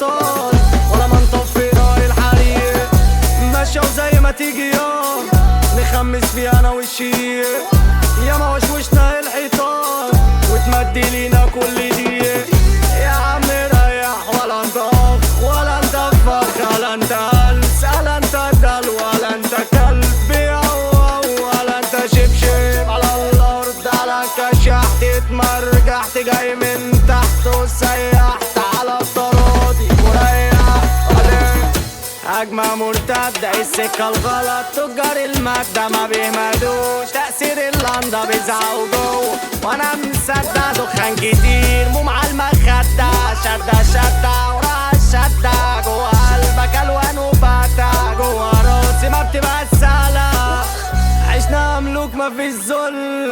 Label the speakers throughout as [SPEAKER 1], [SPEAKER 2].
[SPEAKER 1] الابطال ولا ما نطفي نار الحريق. ماشية وزي ما تيجي يوم نخمس فيها انا والشيء، يا ما وشوشنا الحيطان وتمدي لينا كل دقيقة. يا عم ريح ولا نطخ ولا نطفخ ولا انت هلس ولا انت دل ولا انت كلب ولا انت شبشب على الارض على كشح تتمرجحت جاي من تحت وسيحت على الطراطي وريح هجمة مرتدة السكة الغلط تجار المادة ما بيهمدوش تأثير اللندا بيزعقوا جوه وانا مصدق دخان كتير مو مع المخدة شدة ورا الشدة جوه قلبك الوان وباتا جوه راسي ما بتبقى سهلة. عشنا ملوك ما في الذل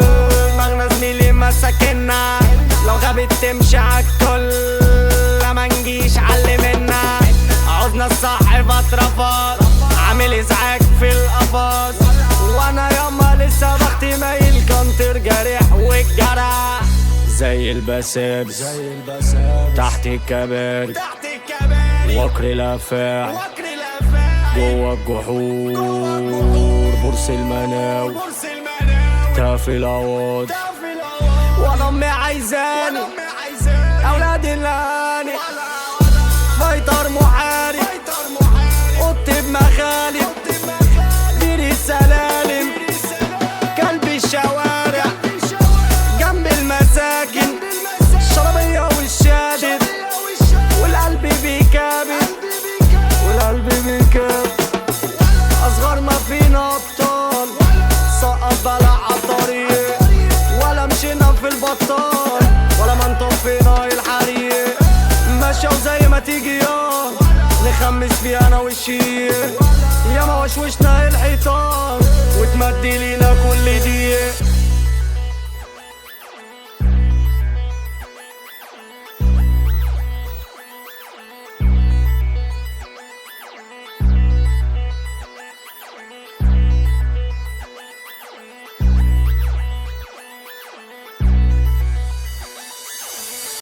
[SPEAKER 1] مغنى زميلي مساكننا لو غابت تمشي عالكل ما نجيش علمنا عوزنا الصاحب اترفض عامل ازعاج في القفص وانا ياما لسه بختي مايل كنتر جارح والجرح زي البسام تحت الكباري وكر لافع جوا الجحور بورس المناوي تافي العوض وانا امي عايزاني اولادي اللاني فايتر محارب قط بمخالب دير السلالم كلب الشوارع جنب المساكن الشربية والشادد والقلب بيكابد أصغر ما فينا أبطال سقط بلع عالطريق ولا مشينا في البطال ولا ما نطفينا الحريق. ماشية وزي ما تيجي يوم نخمس فيها انا والشيء، يا ما وشوشنا الحيطان وتمدي لينا كل دقيقة.